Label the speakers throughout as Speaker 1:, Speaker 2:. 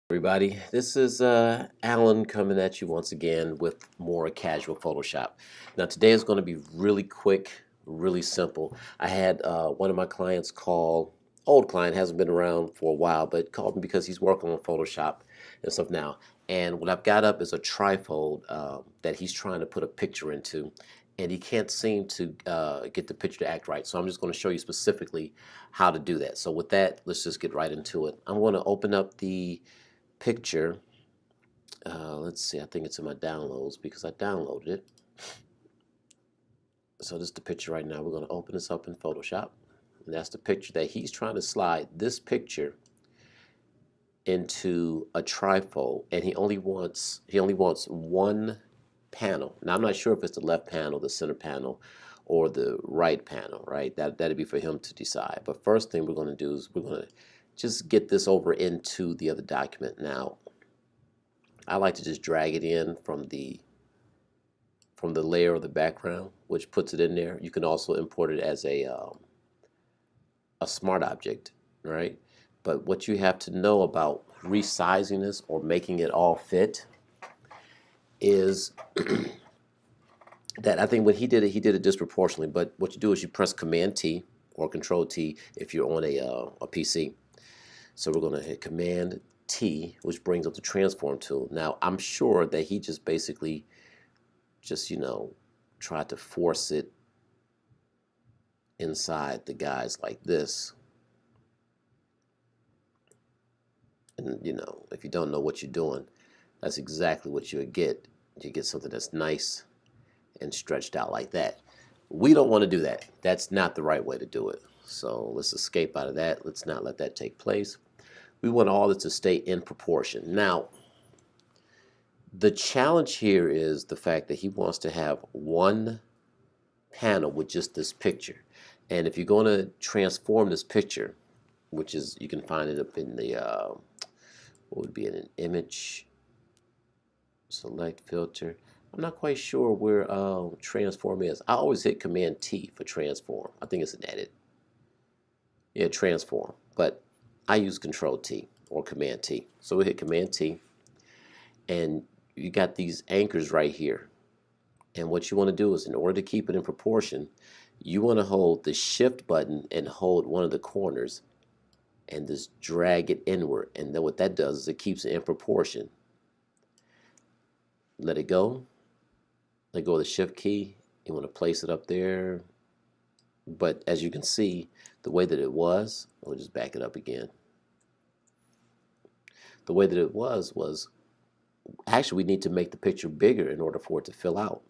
Speaker 1: Everybody, this is Alan coming at you once again with more casual Photoshop. Now today is going to be really quick, really simple. I had one of my clients call, old client, hasn't been around for a while, but called me because he's working on Photoshop and stuff now. And what I've got up is a trifold that he's trying to put a picture into, and he can't seem to get the picture to act right. So I'm just going to show you specifically how to do that. So with that, let's just get right into it. I'm going to open up the picture. Let's see, I think it's in my downloads because I downloaded it. So this is the picture right now. We're going to open this up in Photoshop. And that's the picture that he's trying to slide this picture into a trifold, and he only wants one panel. Now I'm not sure if it's the left panel, the center panel, or the right panel, right? That'd be for him to decide. But first thing we're going to do is we're going to just get this over into the other document. Now I like to just drag it in from the layer of the background, which puts it in there. You can also import it as a smart object, right? But what you have to know about resizing this or making it all fit is that I think when he did it disproportionately. But what you do is you press Command T or Control T if you're on a PC. So we're going to hit Command T, which brings up the transform tool. Now I'm sure that he just basically tried to force it inside the guys like this. And if you don't know what you're doing, that's exactly what you would get. You get something that's nice and stretched out like that. We don't want to do that. That's not the right way to do it. So let's escape out of that. Let's not let that take place. We want all this to stay in proportion. Now, the challenge here is the fact that he wants to have one panel with just this picture. And if you're going to transform this picture, which is, you can find it up in the, what would be in an image, select filter. I'm not quite sure where transform is. I always hit Command T for transform. I think it's an edit. Yeah, transform. But I use Control T or Command T. So we hit Command T, and you got these anchors right here. And what you want to do is, in order to keep it in proportion, you want to hold the Shift button and hold one of the corners and just drag it inward. And then what that does is it keeps it in proportion. Let it go. Let go of the Shift key. You want to place it up there. But as you can see, the way that it was, we'll just back it up again. The way that it was actually, we need to make the picture bigger in order for it to fill out.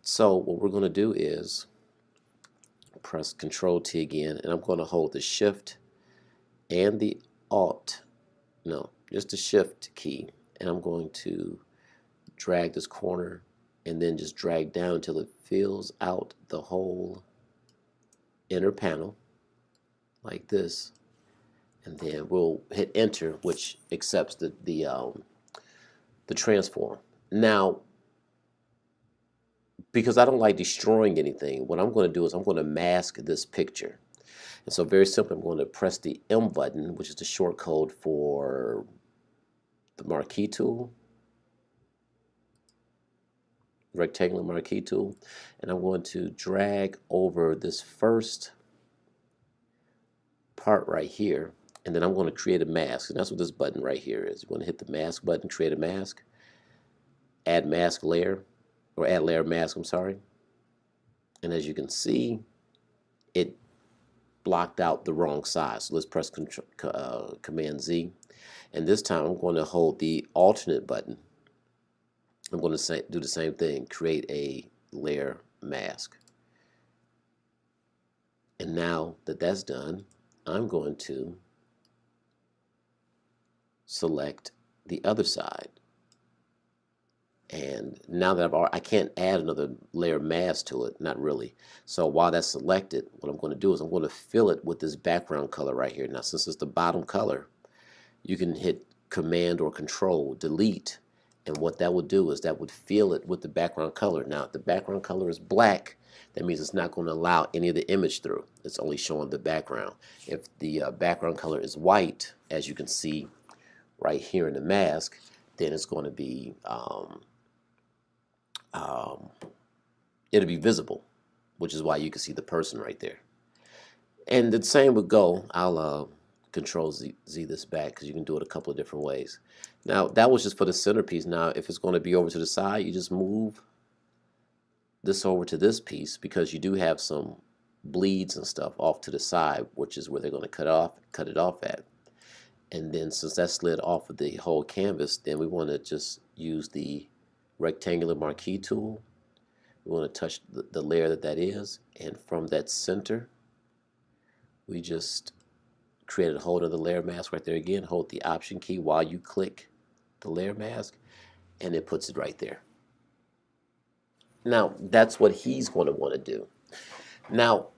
Speaker 1: So what we're going to do is press Control T again, and I'm going to hold the Shift and the Alt, no, just the Shift key, and I'm going to drag this corner and then just drag down until it fills out the whole inner panel like this, and then we'll hit Enter, which accepts the transform. Now, because I don't like destroying anything, what I'm going to do is I'm going to mask this picture. And so very simply, I'm going to press the M button, which is the short code for the Marquee tool, rectangular Marquee tool, and I'm going to drag over this first part right here, and then I'm going to create a mask, and that's what this button right here is. You're going to hit the mask button, create a mask, add mask layer, or add layer mask, I'm sorry. And as you can see, it blocked out the wrong side. So let's press Command Z, and this time I'm going to hold the alternate button. I'm going to do the same thing, create a layer mask. And now that that's done, I'm going to select the other side. And now that I can't add another layer mask to it, not really. So while that's selected, what I'm going to do is I'm going to fill it with this background color right here. Now, since it's the bottom color, you can hit Command or Control, Delete, and what that would do is that would fill it with the background color. Now, if the background color is black, that means it's not going to allow any of the image through. It's only showing the background. If the background color is white, as you can see right here in the mask, then it's going to be it'll be visible, which is why you can see the person right there. And the same would go. I'll Control Z this back because you can do it a couple of different ways. Now that was just for the centerpiece. Now if it's going to be over to the side, you just move this over to this piece, because you do have some bleeds and stuff off to the side, which is where they're going to cut it off at. And then since that slid off of the whole canvas, then we want to just use the rectangular marquee tool. We want to touch the layer that is, and from that center, we just created a whole other layer mask right there again. Hold the Option key while you click the layer mask, and it puts it right there. Now, that's what he's going to want to do. Now,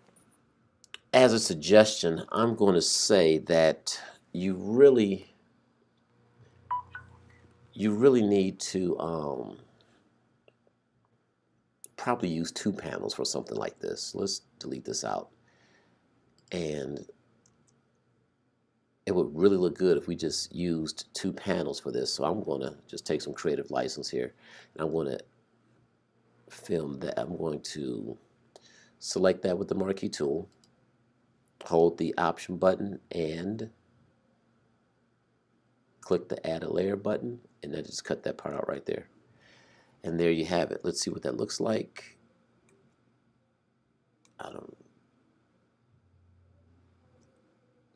Speaker 1: as a suggestion, I'm going to say that you really need to probably use 2 panels for something like this. Let's delete this out. And it would really look good if we just used 2 panels for this. So I'm going to just take some creative license here, and I'm going to film that. I'm going to select that with the Marquee tool, hold the Option button, and click the Add a Layer button, and then just cut that part out right there. And there you have it. Let's see what that looks like.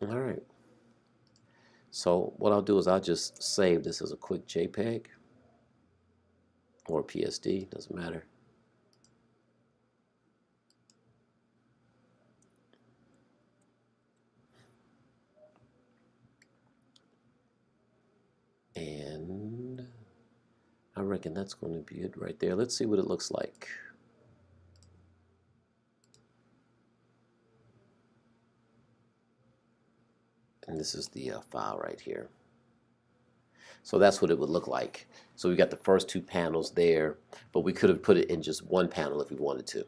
Speaker 1: All right. So what I'll do is I'll just save this as a quick JPEG or PSD, doesn't matter. And I reckon that's going to be it right there. Let's see what it looks like. And this is the file right here. So that's what it would look like. So we got the first 2 panels there, but we could have put it in just 1 panel if we wanted to.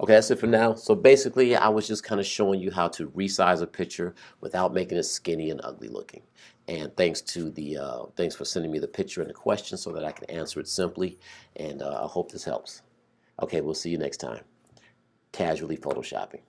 Speaker 1: Okay, that's it for now. So basically, I was just kind of showing you how to resize a picture without making it skinny and ugly looking. And thanks for sending me the picture and the question so that I can answer it simply. And I hope this helps. Okay, we'll see you next time. Casually Photoshopping.